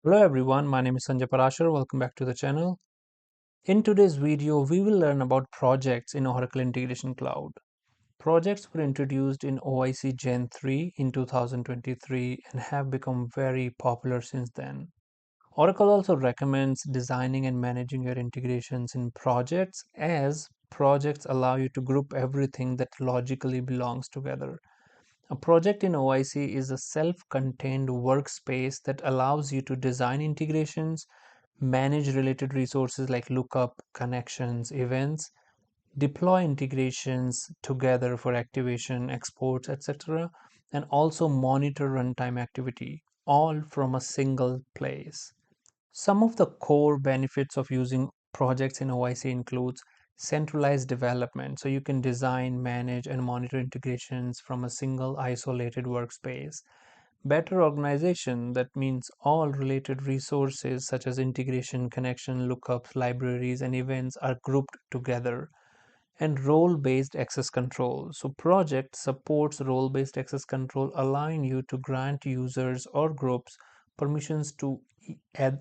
Hello everyone, my name is Sanjay Parashar. Welcome back to the channel. In today's video, we will learn about projects in Oracle Integration Cloud. Projects were introduced in OIC Gen 3 in 2023 and have become very popular since then. Oracle also recommends designing and managing your integrations in projects, as projects allow you to group everything that logically belongs together. A project in OIC is a self-contained workspace that allows you to design integrations, manage related resources like lookup, connections, events, deploy integrations together for activation, exports, etc., and also monitor runtime activity, all from a single place. Some of the core benefits of using projects in OIC includes centralized development. So you can design, manage, and monitor integrations from a single isolated workspace. Better organization, that means all related resources such as integration, connection, lookups, libraries, and events are grouped together. And role-based access control. So project supports role-based access control, allowing you to grant users or groups permissions to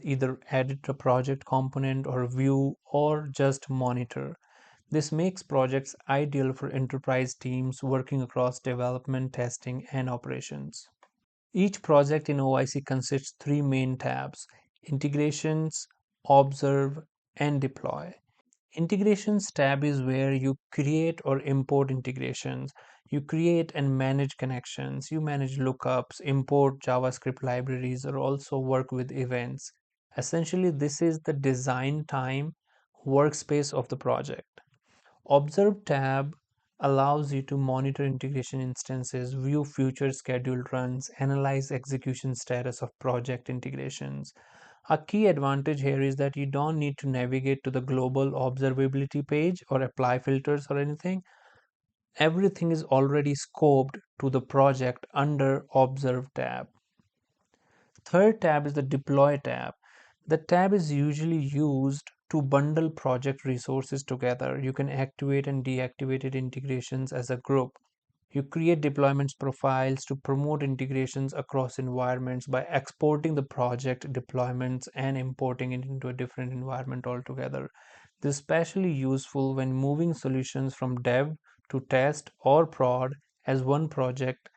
either edit a project component or view or just monitor. This makes projects ideal for enterprise teams working across development, testing, and operations. Each project in OIC consists three main tabs: integrations, observe, and deploy. Integrations tab is where you create or import integrations. You create and manage connections. You manage lookups, import JavaScript libraries, or also work with events. Essentially, this is the design time workspace of the project. Observe tab allows you to monitor integration instances, view future scheduled runs, analyze execution status of project integrations. A key advantage here is that you don't need to navigate to the global observability page or apply filters or anything. Everything is already scoped to the project under Observe tab. Third tab is the Deploy tab. The tab is usually used to bundle project resources together. You can activate and deactivate integrations as a group. You create deployments profiles to promote integrations across environments by exporting the project deployments and importing it into a different environment altogether. This is especially useful when moving solutions from dev to test or prod as one project,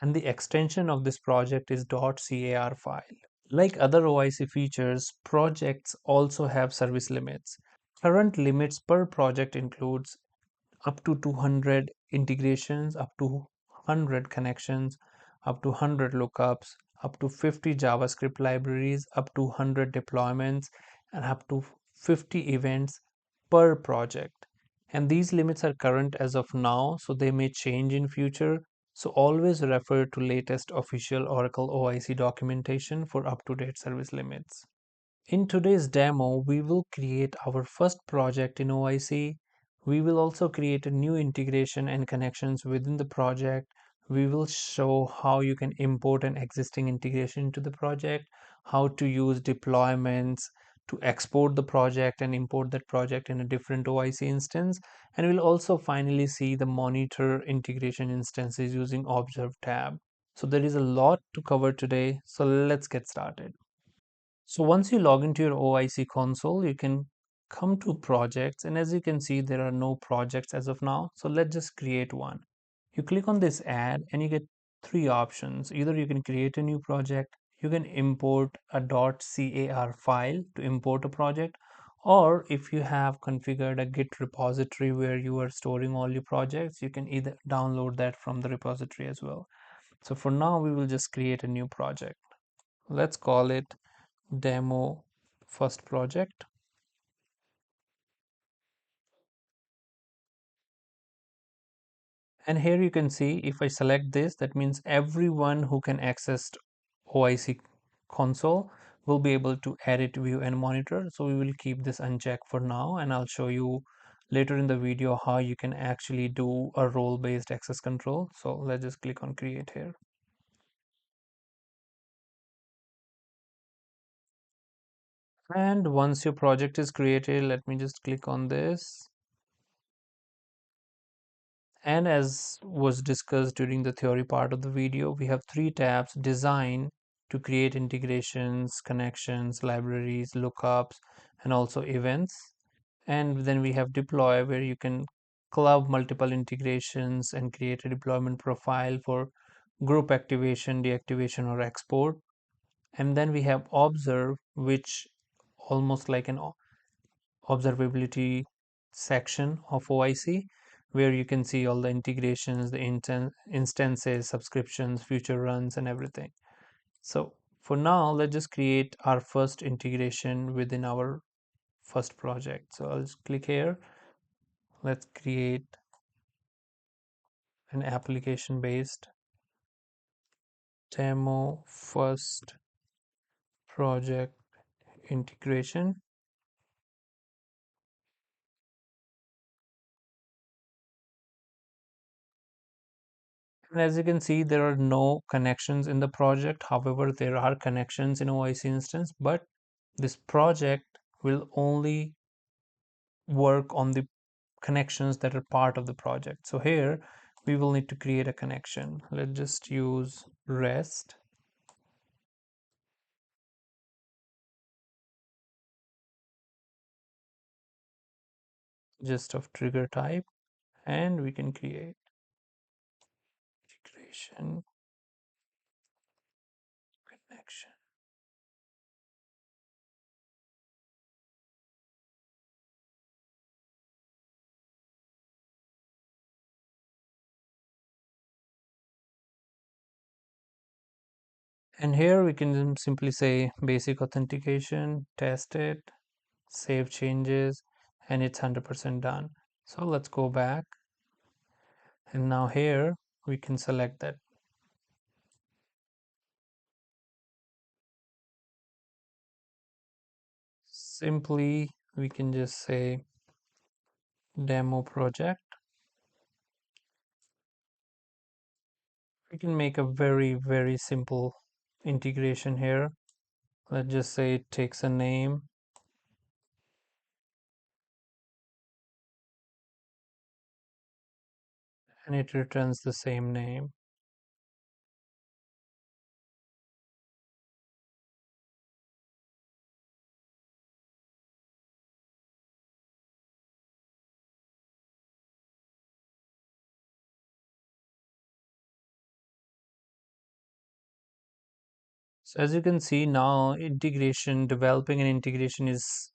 and the extension of this project is .car file. Like other OIC features, projects also have service limits. Current limits per project includes up to 200 integrations, up to 100 connections, up to 100 lookups, up to 50 JavaScript libraries, up to 100 deployments, and up to 50 events per project. And these limits are current as of now, so they may change in future. So always refer to latest official Oracle OIC documentation for up-to-date service limits. In today's demo, we will create our first project in OIC. We will also create a new integration and connections within the project. We will show how you can import an existing integration into the project, how to use deployments to export the project and import that project in a different OIC instance. And we'll also finally see the monitor integration instances using Observe tab. So there is a lot to cover today. So let's get started. So once you log into your OIC console, you can come to projects, and as you can see, there are no projects as of now. So let's just create one. You click on this add and you get three options. Either you can create a new project, you can import a .car file to import a project, or if you have configured a Git repository where you are storing all your projects, you can either download that from the repository as well. So for now, we will just create a new project. Let's call it demo first project. And here you can see if I select this, that means everyone who can access OIC console will be able to edit, view, and monitor. So we will keep this unchecked for now, and I'll show you later in the video how you can actually do a role-based access control. So let's just click on create here. And once your project is created, let me just click on this. And as was discussed during the theory part of the video, we have three tabs: design, to create integrations, connections, libraries, lookups, and also events. And then we have deploy, where you can club multiple integrations and create a deployment profile for group activation, deactivation, or export. And then we have observe, which almost like an observability section of OIC, where you can see all the integrations, the instances, subscriptions, future runs, and everything. So for now, let's just create our first integration within our first project. So I'll just click here. Let's create an application based demo first project integration. And as you can see, there are no connections in the project. However, there are connections in OIC instance, but this project will only work on the connections that are part of the project. So here we will need to create a connection. Let's just use REST, just of trigger type, and we can create integration connection. And here we can simply say basic authentication, test it, save changes, and it's 100% done. So let's go back, and now here we can select that. Simply we can just say demo project. We can make a very simple integration here. Let's just say it takes a name, and it returns the same name. So as you can see now, developing an integration is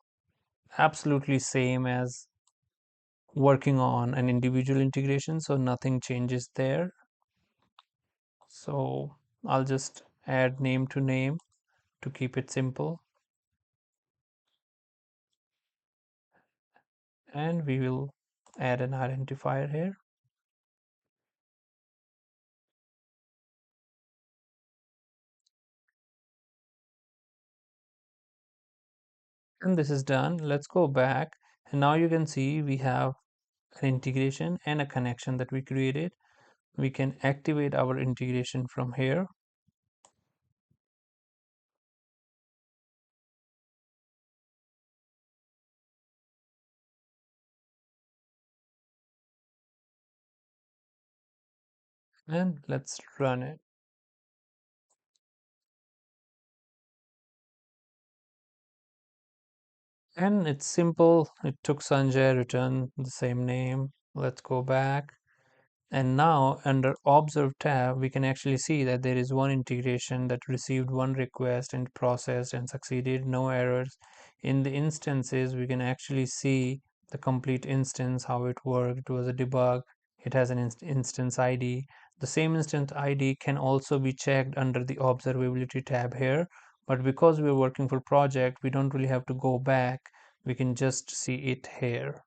absolutely same as working on an individual integration, so nothing changes there. So I'll just add name to name to keep it simple, and we will add an identifier here. And this is done. Let's go back, and now you can see we have an integration and a connection that we created. We can activate our integration from here, and let's run it. And it's simple. It took Sanjay, return the same name. Let's go back. And now under Observe tab, we can actually see that there is one integration that received one request and processed and succeeded, no errors. In the instances, we can actually see the complete instance, how it worked. It was a debug. It has an instance ID. The same instance ID can also be checked under the observability tab here. But because we're working for project, we don't really have to go back. We can just see it here.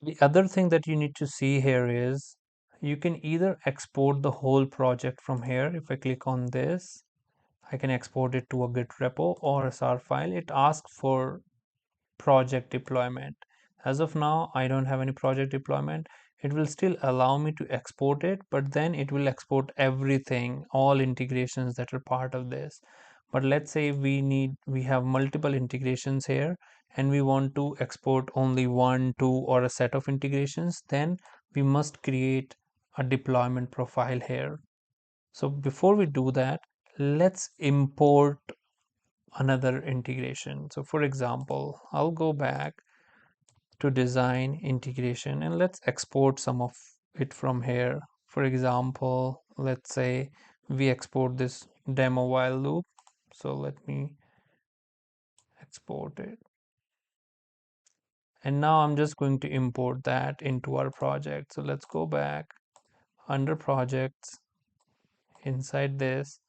The other thing that you need to see here is you can either export the whole project from here. If I click on this, I can export it to a Git repo or a SAR file. It asks for project deployment. As of now, I don't have any project deployment. It will still allow me to export it, but then it will export everything, all integrations that are part of this. But let's say we have multiple integrations here, and we want to export only one, two, or a set of integrations, then we must create a deployment profile here. So before we do that, let's import another integration. So for example, I'll go back to design integration and let's export some of it from here. For example, let's say we export this demo while loop. So let me export it. And now I'm just going to import that into our project. So let's go back under projects inside this,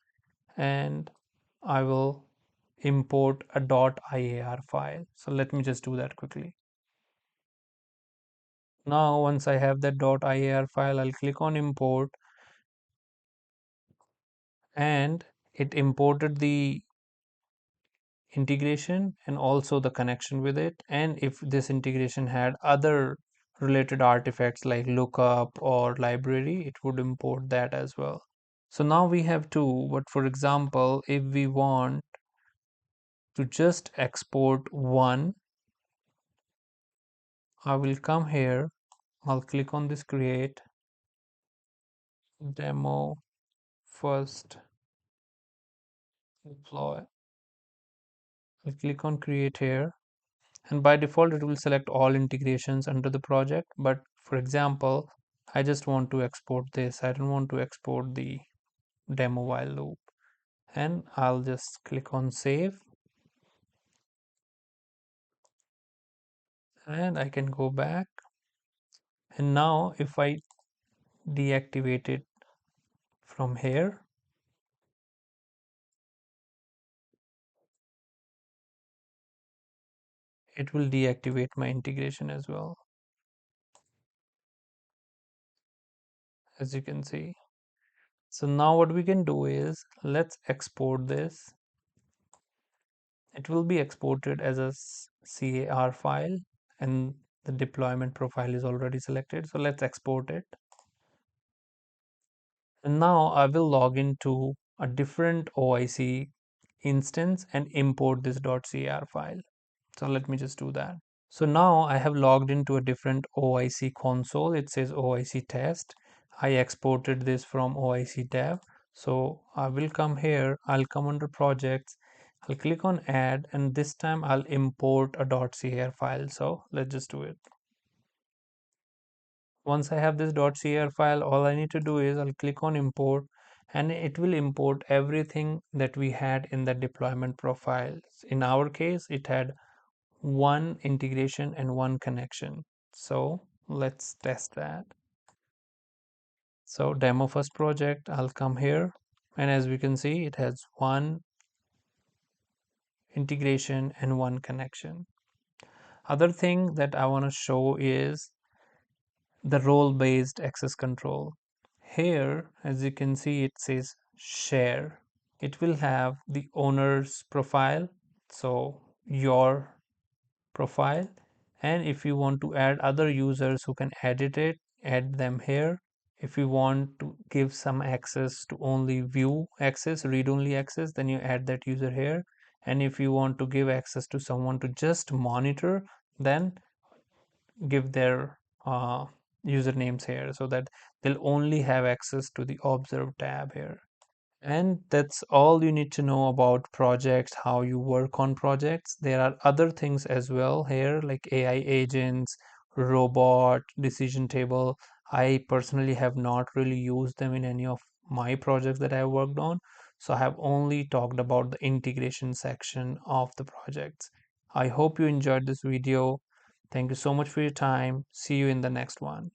and I will import a .iar file. So let me just do that quickly. Now once I have that .iar file, I'll click on import, and it imported the integration and also the connection with it. And if this integration had other related artifacts like lookup or library, it would import that as well. So now we have two, but for example, if we want to just export one, I will come here, I'll click on this create demo first deploy. I'll click on create here, and by default it will select all integrations under the project. But for example, I just want to export this. I don't want to export the demo while loop, and I'll just click on save, and I can go back. And now if I deactivate it from here, it will deactivate my integration as well, as you can see. So now what we can do is let's export this. It will be exported as a CAR file, and the deployment profile is already selected. So let's export it. And now I will log into a different OIC instance and import this .car file. So let me just do that. So now I have logged into a different OIC console. It says OIC test. I exported this from OIC dev. So I will come here, I'll come under projects, I'll click on add, and this time I'll import a .car file. So let's just do it. Once I have this .car file, all I need to do is I'll click on import, and it will import everything that we had in the deployment profiles. In our case, it had one integration and one connection. So let's test that. So demo first project, I'll come here, and as we can see, it has one integration and one connection. Other thing that I want to show is the role-based access control. Here, as you can see, it says share. It will have the owner's profile, so your profile, and if you want to add other users who can edit it, add them here. If you want to give some access to only view access, read-only access, then you add that user here. And if you want to give access to someone to just monitor, then give their usernames here so that they'll only have access to the observe tab here. And that's all you need to know about projects, how you work on projects. There are other things as well here, like AI agents, robot, decision table. I personally have not really used them in any of my projects that I worked on. So I have only talked about the integration section of the projects. I hope you enjoyed this video. Thank you so much for your time. See you in the next one.